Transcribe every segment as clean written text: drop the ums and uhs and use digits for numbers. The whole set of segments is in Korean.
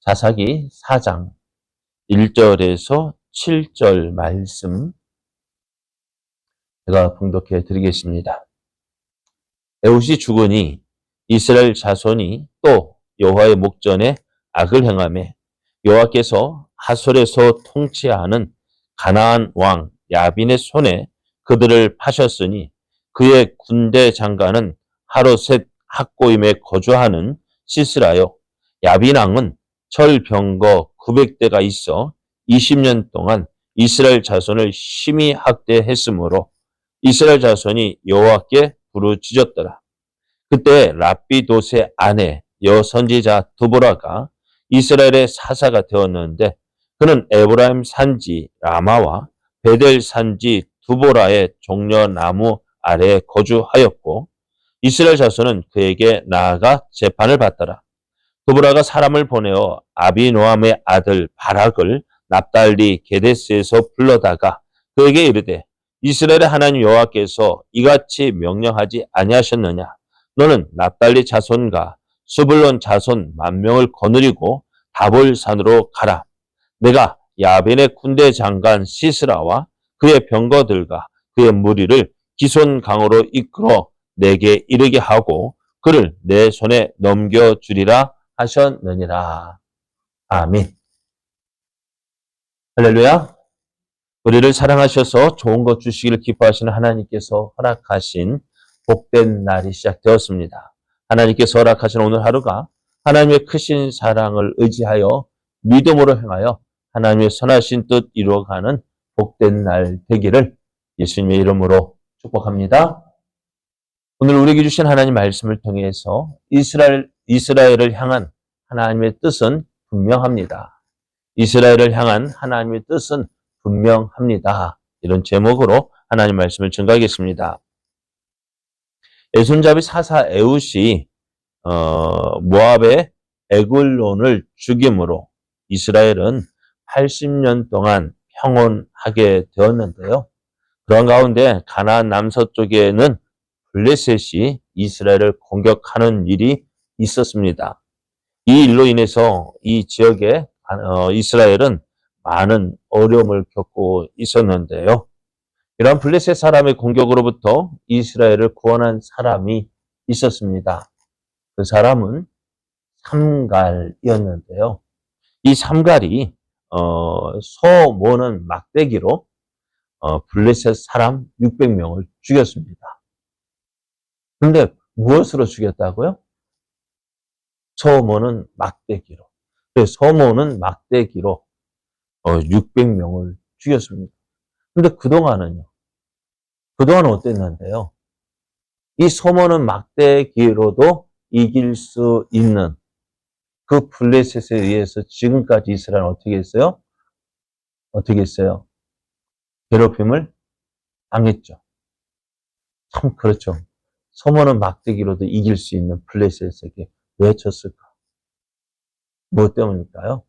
사사기 4장 1절에서 7절 말씀 제가 봉독해 드리겠습니다. 에훗이 죽으니 이스라엘 자손이 또 여호와의 목전에 악을 행하며 여호와께서 하솔에서 통치하는 가나안 왕 야빈의 손에 그들을 파셨으니 그의 군대 장관은 하로셋 학고임에 거주하는 시스라요. 야빈 왕은 철병거 900대가 있어 20년 동안 이스라엘 자손을 심히 학대했으므로 이스라엘 자손이 여호와께 부르짖었더라. 그때 랍비돗의 아내 여선지자 드보라가 이스라엘의 사사가 되었는데 그는 에브라임 산지 라마와 베델 산지 두보라의 종려나무 아래에 거주하였고 이스라엘 자손은 그에게 나아가 재판을 받더라. 드보라가 사람을 보내어 아비노함의 아들 바락을 납달리 게데스에서 불러다가 그에게 이르되 이스라엘의 하나님 여호와께서 이같이 명령하지 아니하셨느냐? 너는 납달리 자손과 스불론 자손 10,000명을 거느리고 다볼산으로 가라. 내가 야벤의 군대 장관 시스라와 그의 병거들과 그의 무리를 기손 강으로 이끌어 내게 이르게 하고 그를 내 손에 넘겨주리라 하셨느니라. 아멘. 할렐루야. 우리를 사랑하셔서 좋은 것 주시기를 기뻐하시는 하나님께서 허락하신 복된 날이 시작되었습니다. 하나님께서 허락하신 오늘 하루가 하나님의 크신 사랑을 의지하여 믿음으로 행하여 하나님의 선하신 뜻 이루어가는 복된 날 되기를 예수님의 이름으로 축복합니다. 오늘 우리에게 주신 하나님 말씀을 통해서 이스라엘을 향한 하나님의 뜻은 분명합니다. 이스라엘을 향한 하나님의 뜻은 분명합니다. 이런 제목으로 하나님 말씀을 증거하겠습니다. 에손잡이 사사 에훗이 모압의 에글론을 죽임으로 이스라엘은 80년 동안 평온하게 되었는데요. 그런 가운데 가나안 남서쪽에는 블레셋이 이스라엘을 공격하는 일이 있었습니다. 이 일로 인해서 이 지역에 이스라엘은 많은 어려움을 겪고 있었는데요. 이러한 블레셋 사람의 공격으로부터 이스라엘을 구원한 사람이 있었습니다. 그 사람은 삼갈이었는데요. 이 삼갈이 소 모는 막대기로 블레셋 사람 600명을 죽였습니다. 그런데 무엇으로 죽였다고요? 소모는 막대기로. 소모는 막대기로 600명을 죽였습니다. 그런데 그동안은 어땠는데요? 이 소모는 막대기로도 이길 수 있는 그 블레셋에 의해서 지금까지 이스라엘은 어떻게 했어요? 괴롭힘을 당했죠. 참 그렇죠. 소모는 막대기로도 이길 수 있는 블레셋에게 왜 졌을까? 무엇 때문일까요?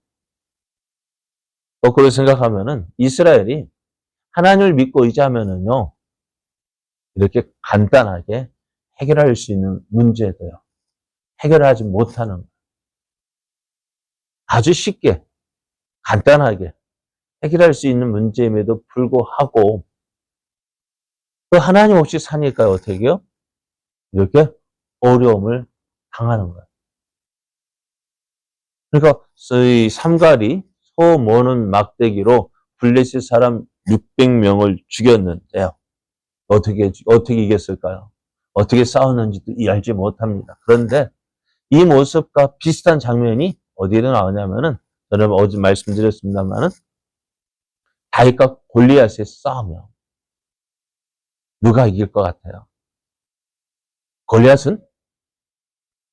거꾸로 생각하면은 이스라엘이 하나님을 믿고 의지하면은요, 이렇게 간단하게 해결할 수 있는 문제도요, 해결하지 못하는 거예요. 아주 쉽게, 간단하게 해결할 수 있는 문제임에도 불구하고 그 하나님 없이 사니까 어떻게 해요? 이렇게 어려움을 당하는 거예요. 그러니까 이 삼갈이 소 모는 막대기로 블레셋 사람 600명을 죽였는데요. 어떻게 이겼을까요? 어떻게 싸웠는지도 알지 못합니다. 그런데 이 모습과 비슷한 장면이 어디에 나오냐면은 저는 어제 말씀드렸습니다만은 다윗과 골리앗의 싸움이요. 누가 이길 것 같아요? 골리앗은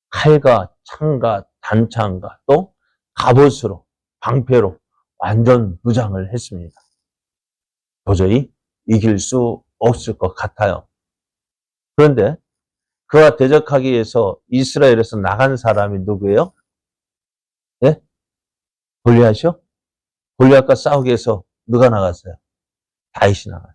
칼과 창과 단창과 또 갑옷으로 방패로 완전 무장을 했습니다. 도저히 이길 수 없을 것 같아요. 그런데 그와 대적하기 위해서 이스라엘에서 나간 사람이 누구예요? 네? 골리앗이요? 골리앗과 싸우기 위해서 누가 나갔어요? 다윗이 나갔어요.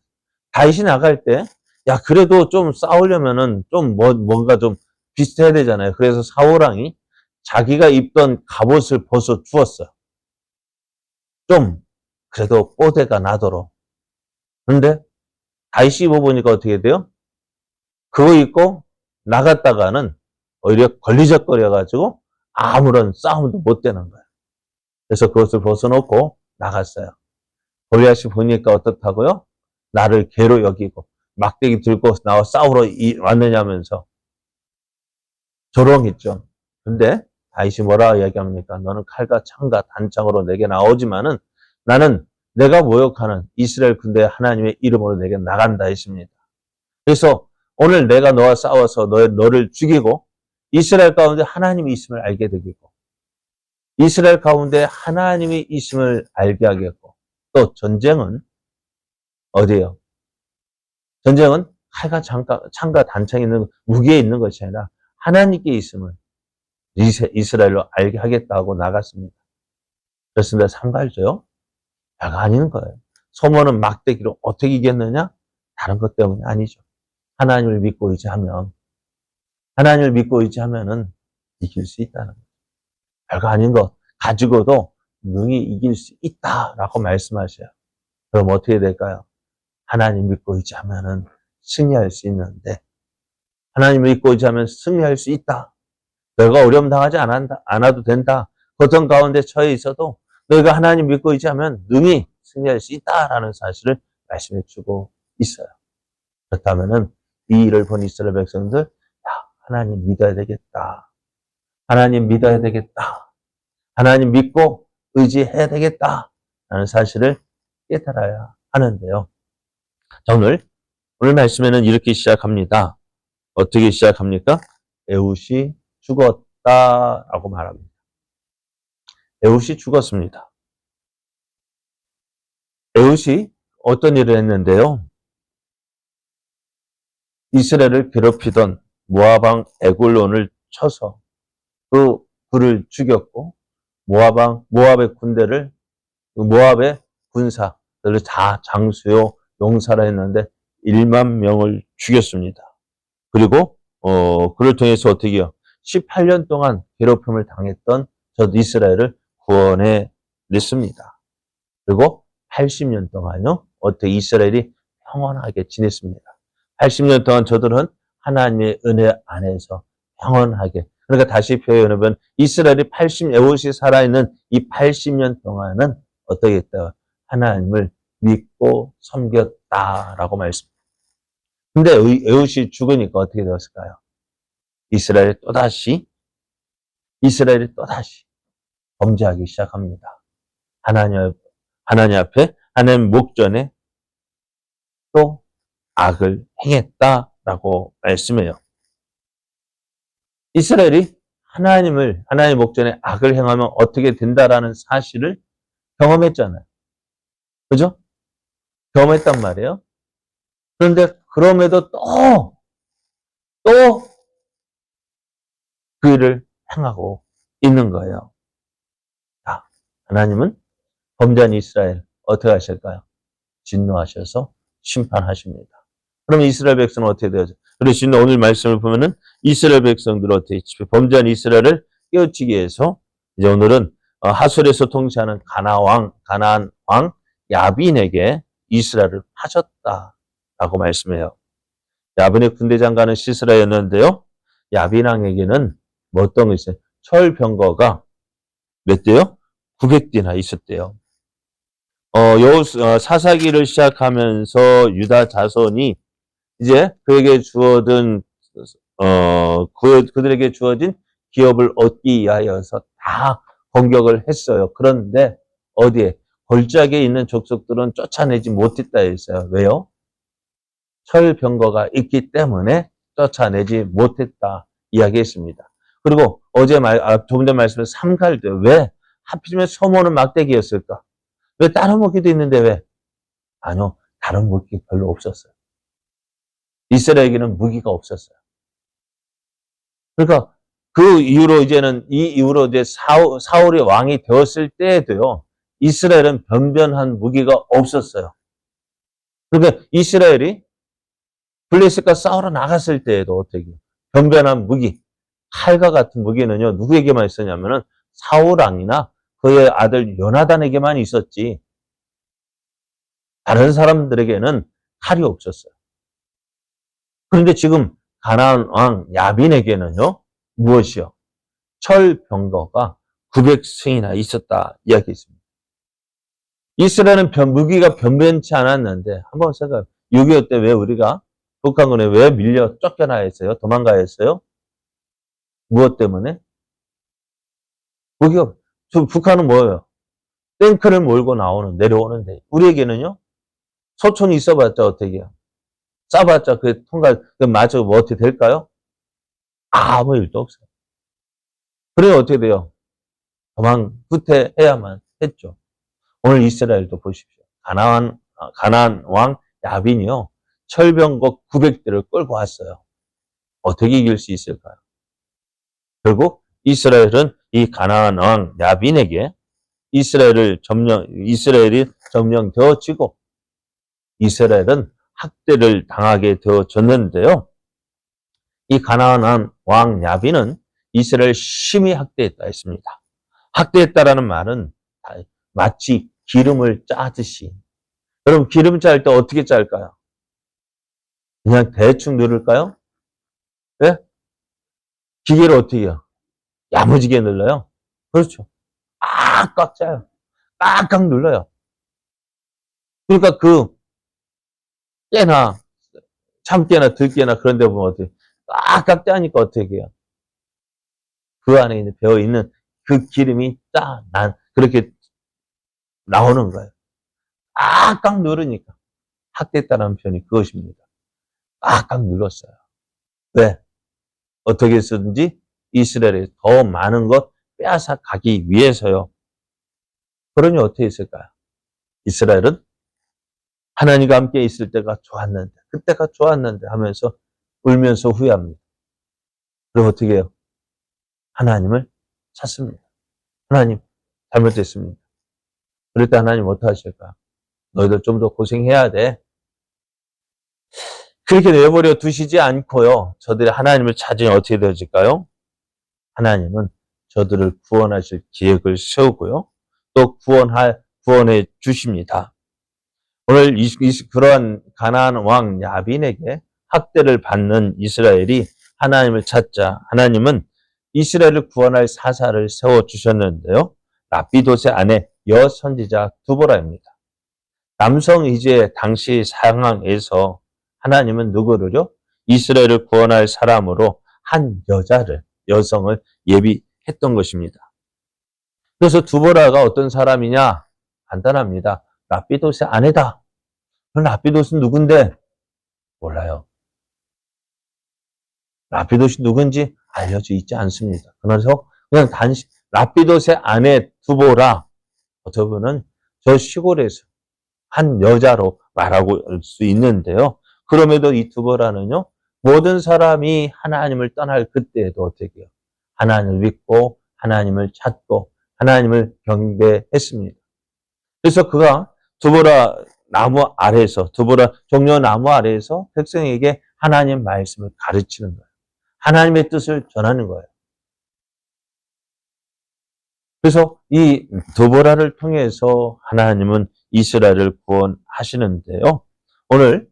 다윗이 나갈 때, 야, 그래도 좀 싸우려면은 좀 뭔가 좀 비슷해야 되잖아요. 그래서 사울왕이 자기가 입던 갑옷을 벗어 주었어요. 좀 그래도 뽀대가 나도록. 그런데 다시 입어보니까 어떻게 돼요? 그거 입고 나갔다가는 오히려 걸리적거려가지고 아무런 싸움도 못 되는 거예요. 그래서 그것을 벗어놓고 나갔어요. 골리앗이 보니까 어떻다고요? 나를 개로 여기고 막대기 들고 나와 싸우러 왔느냐면서 조롱했죠. 근데 다윗이 뭐라 이야기합니까? 너는 칼과 창과 단창으로 내게 나오지만은 나는 내가 모욕하는 이스라엘 군대 하나님의 이름으로 내게 나간다 했습니다. 그래서 오늘 내가 너와 싸워서 너를 죽이고 이스라엘 가운데 하나님이 있음을 알게 되겠고 이스라엘 가운데 하나님이 있음을 알게 하겠고 또 전쟁은 어디예요? 전쟁은 칼과 창과 단창이 있는 무기에 있는 것이 아니라 하나님께 있음을 이스라엘로 알게 하겠다고 나갔습니다. 그렇습니다. 삼갈조요? 별거 아닌 거예요. 소모는 막대기로 어떻게 이겼느냐? 다른 것 때문이 아니죠. 하나님을 믿고 의지하면은 이길 수 있다는 거예요. 별거 아닌 것 가지고도 능히 이길 수 있다라고 말씀하셔요. 그럼 어떻게 될까요? 하나님 믿고 의지하면은 승리할 수 있는데 하나님 믿고 의지하면 승리할 수 있다. 너희가 어려움 당하지 않아도 된다. 고통 가운데 처해 있어도 너희가 하나님 믿고 의지하면 능히 승리할 수 있다라는 사실을 말씀해 주고 있어요. 그렇다면은 이 일을 본 이스라엘 백성들, 하나님 믿어야 되겠다. 하나님 믿어야 되겠다. 하나님 믿고 의지해야 되겠다. 라는 사실을 깨달아야 하는데요. 자, 오늘 말씀에는 이렇게 시작합니다. 어떻게 시작합니까? 에훗이 죽었다라고 말합니다. 에훗이 죽었습니다. 에훗이 어떤 일을 했는데요? 이스라엘을 괴롭히던 모압왕 에글론을 쳐서 그를 죽였고 모압의 군대를 모압의 군사들을 다 장수요 용사라 했는데 1만 명을 죽였습니다. 그리고 그를 통해서 어떻게 해요? 18년 동안 괴롭힘을 당했던 저 이스라엘을 구원해 냈습니다. 그리고 80년 동안요. 어떻게 이스라엘이 평온하게 지냈습니다. 80년 동안 저들은 하나님의 은혜 안에서 평온하게. 그러니까 다시 표현하면 이스라엘이 에훗이 살아있는 이 80년 동안은 어떻게 했다? 하나님을 믿고 섬겼다라고 말씀합니다. 근데 에훗이 죽으니까 어떻게 되었을까요? 이스라엘이 또다시 범죄하기 시작합니다. 하나님 앞에 하나님 목전에 또 악을 행했다라고 말씀해요. 이스라엘이 하나님의 목전에 악을 행하면 어떻게 된다라는 사실을 경험했잖아요. 그죠? 경험했단 말이에요. 그런데 그럼에도 또 그 일을 행하고 있는 거예요. 자, 하나님은 범죄한 이스라엘 어떻게 하실까요? 진노하셔서 심판하십니다. 그러면 이스라엘 백성은 어떻게 되어죠? 그래서 오늘 말씀을 보면은 이스라엘 백성들은 어떻게 범죄한 이스라엘을 깨우치기 위해서 이제 오늘은 하솔에서 통치하는 가나안 왕 야빈에게 이스라엘을 파셨다라고 말씀해요. 야빈의 군대 장관은 시스라였는데요. 야빈 왕에게는 어떤 거 있어요? 철병거가 몇 대요? 900대나 있었대요. 사사기를 시작하면서 유다 자손이 이제 그들에게 주어진 기업을 얻기 위하여서 다 공격을 했어요. 그런데 어디에? 골짜기에 있는 족속들은 쫓아내지 못했다 했어요. 왜요? 철병거가 있기 때문에 쫓아내지 못했다 이야기했습니다. 그리고 조금 전 말씀에 삼갈대 왜 하필이면 소모는 막대기였을까? 왜 다른 무기도 있는데 왜? 아니요, 다른 무기 별로 없었어요. 이스라엘에게는 무기가 없었어요. 그러니까 이 이후로 이제 사울이 왕이 되었을 때에도요, 이스라엘은 변변한 무기가 없었어요. 그러니까 이스라엘이 블레셋과 싸우러 나갔을 때에도 어떻게 변변한 무기, 칼과 같은 무기는요, 누구에게만 있었냐면은 사울 왕이나 그의 아들 요나단에게만 있었지, 다른 사람들에게는 칼이 없었어요. 그런데 지금 가나안 왕 야빈에게는요, 무엇이요? 철병거가 900승이나 있었다 이야기했습니다. 이스라엘은 무기가 변변치 않았는데 한번 생각해, 6.25 때 왜 우리가 북한군에 왜 밀려 쫓겨나야 했어요? 도망가야 했어요? 무엇 때문에? 무기가, 북한은 뭐예요? 탱크를 몰고 내려오는데, 우리에게는요, 소총이 있어봤자 어떻게 해요? 쏴봤자 맞아, 뭐 어떻게 될까요? 아무 일도 없어요. 그래, 어떻게 돼요? 후퇴해야만 했죠. 오늘 이스라엘도 보십시오. 가나안 왕 야빈이요, 철병거 900대를 끌고 왔어요. 어떻게 이길 수 있을까요? 결국 이스라엘은 이 가나안 왕 야빈에게 이스라엘이 점령되어지고 이스라엘은 학대를 당하게 되어졌는데요. 이 가나안 왕 야빈은 이스라엘 심히 학대했다 했습니다. 학대했다라는 말은 마치 기름을 짜듯이, 여러분 기름 짤 때 어떻게 짤까요? 그냥 대충 누를까요? 네? 기계를 어떻게 해요? 야무지게 눌러요? 그렇죠. 꽉 짜요. 꽉꽉 눌러요. 그러니까 깨나 참깨나 들깨나 그런 데 보면 어떻게 꽉꽉 짜니까 어떻게 해요? 그 안에 배어있는 그 기름이 그렇게 나오는 거예요. 꽉꽉 누르니까. 학대했다는 표현이 그것입니다. 꽉꽉 눌렀어요. 왜? 어떻게 해서든지 이스라엘에 더 많은 것 빼앗아 가기 위해서요. 그러니 어떻게 했을까요? 이스라엘은 하나님과 함께 있을 때가 좋았는데, 그때가 좋았는데 하면서 울면서 후회합니다. 그럼 어떻게 해요? 하나님을 찾습니다. 하나님, 잘못됐습니다. 그럴 때 하나님 어떻게 하실까? 너희들 좀 더 고생해야 돼. 그렇게 내버려 두시지 않고요. 저들이 하나님을 찾으니 어떻게 되어질까요? 하나님은 저들을 구원하실 계획을 세우고요. 또 구원해 주십니다. 오늘 그러한 가나안 왕 야빈에게 학대를 받는 이스라엘이 하나님을 찾자 하나님은 이스라엘을 구원할 사사를 세워주셨는데요. 라피돗의 아내 여선지자 두보라입니다. 남성 이제 당시 상황에서 하나님은 누구를요? 이스라엘을 구원할 사람으로 한 여성을 예비했던 것입니다. 그래서 두보라가 어떤 사람이냐? 간단합니다. 라피돗의 아내다. 그럼 라피돗은 누군데? 몰라요. 라피돗이 누군지 알려져 있지 않습니다. 그래서 그냥 라피돗의 아내 두보라, 어떻게 보면 저 시골에서 한 여자로 말하고 할 수 있는데요. 그럼에도 이 두보라는요, 모든 사람이 하나님을 떠날 그때에도 어떻게 해요? 하나님을 믿고 하나님을 찾고 하나님을 경배했습니다. 그래서 그가 두보라 종려 나무 아래에서 백성에게 하나님 말씀을 가르치는 거예요. 하나님의 뜻을 전하는 거예요. 그래서 이 두보라를 통해서 하나님은 이스라엘을 구원하시는데요. 오늘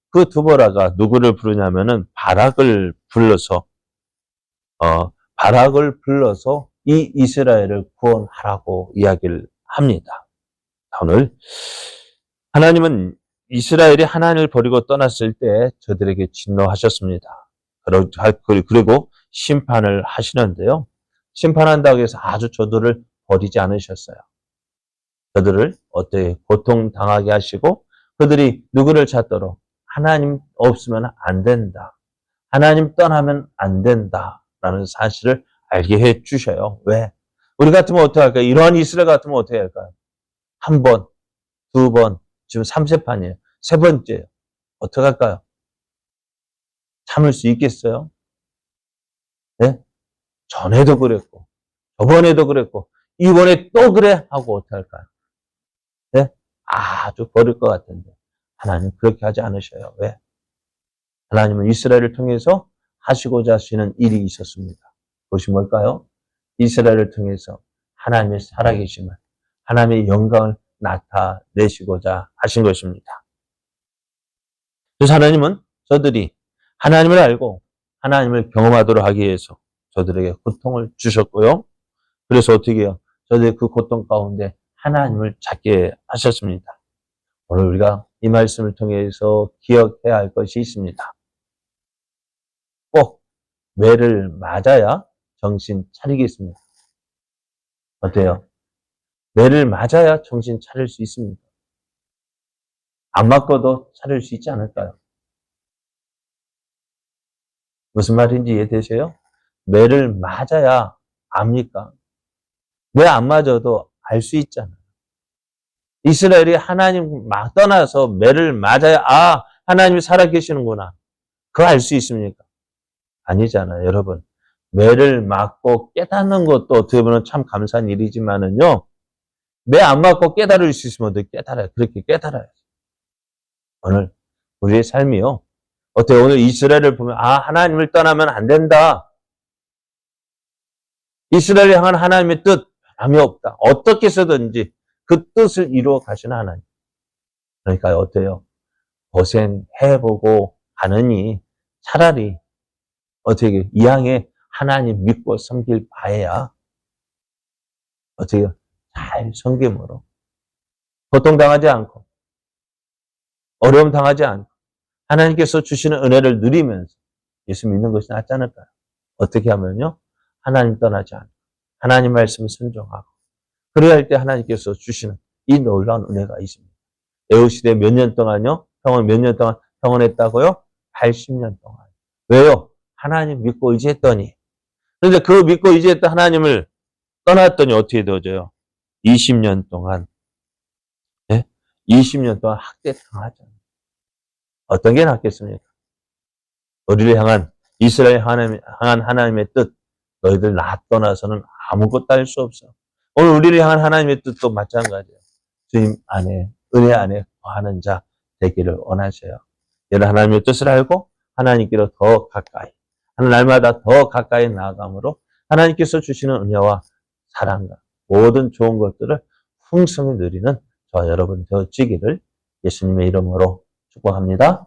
그 두보라가 누구를 부르냐면은 바락을 불러서 이 이스라엘을 구원하라고 이야기를 합니다. 오늘 하나님은 이스라엘이 하나님을 버리고 떠났을 때 저들에게 진노하셨습니다. 그리고 심판을 하시는데요. 심판한다고 해서 아주 저들을 버리지 않으셨어요. 저들을 어떻게 고통당하게 하시고 그들이 누구를 찾도록 하나님 없으면 안 된다. 하나님 떠나면 안 된다라는 사실을 알게 해 주셔요. 왜? 우리 같으면 어떻게 할까요? 이러한 이스라엘 같으면 어떻게 할까요? 한 번, 두 번, 지금 3세판이에요. 세 번째예요. 어떻게 할까요? 참을 수 있겠어요? 네? 전에도 그랬고, 저번에도 그랬고, 이번에 또 그래? 하고 어떻게 할까요? 네? 아주 버릴 것 같은데. 하나님 그렇게 하지 않으셔요. 왜? 하나님은 이스라엘을 통해서 하시고자 하시는 일이 있었습니다. 그것이 뭘까요? 이스라엘을 통해서 하나님의 살아계심을, 하나님의 영광을 나타내시고자 하신 것입니다. 그래서 하나님은 저들이 하나님을 알고 하나님을 경험하도록 하기 위해서 저들에게 고통을 주셨고요. 그래서 어떻게 해요? 저들의 그 고통 가운데 하나님을 찾게 하셨습니다. 오늘 우리가 이 말씀을 통해서 기억해야 할 것이 있습니다. 꼭 매를 맞아야 정신 차리겠습니다. 어때요? 매를 맞아야 정신 차릴 수 있습니다. 안 맞고도 차릴 수 있지 않을까요? 무슨 말인지 이해되세요? 매를 맞아야 압니까? 매 안 맞아도 알 수 있잖아요. 이스라엘이 하나님 막 떠나서 매를 맞아야 하나님이 살아계시는구나. 그거 알 수 있습니까? 아니잖아요, 여러분. 매를 맞고 깨닫는 것도 어떻게 보면 참 감사한 일이지만은요. 매 안 맞고 깨달을 수 있으면 어떻게 깨달아요? 그렇게 깨달아요. 오늘 우리의 삶이요. 어때요? 오늘 이스라엘을 보면 하나님을 떠나면 안 된다. 이스라엘을 향한 하나님의 뜻 변함이 없다. 어떻게 해서든지 그 뜻을 이루어 가시는 하나님. 그러니까 어때요? 고생해보고 하느니 차라리 어떻게 이왕에 하나님 믿고 섬길 바에야 어떻게 잘 섬김으로 고통당하지 않고 어려움 당하지 않고 하나님께서 주시는 은혜를 누리면서 예수 믿는 것이 낫지 않을까요? 어떻게 하면요? 하나님 떠나지 않고 하나님 말씀을 순종하고 그래야 할 때 하나님께서 주시는 이 놀라운 은혜가 있습니다. 애후시대 몇 년 동안요? 몇 년 동안 평안했다고요? 80년 동안. 왜요? 하나님 믿고 의지했더니. 그런데 그 믿고 의지했던 하나님을 떠났더니 어떻게 되어져요? 20년 동안. 네? 20년 동안 학대당하잖아요. 어떤 게 낫겠습니까? 우리를 향한 이스라엘 향한 하나님의 뜻, 너희들 나 떠나서는 아무것도 할 수 없어. 오늘 우리를 향한 하나님의 뜻도 마찬가지예요. 주님 안에, 은혜 안에 거하는 자 되기를 원하셔요. 이런 하나님의 뜻을 알고 하나님께로 더 가까이, 날마다 더 가까이 나아감으로 하나님께서 주시는 은혜와 사랑과 모든 좋은 것들을 풍성히 누리는 저와 여러분 되어지기를 예수님의 이름으로 축복합니다.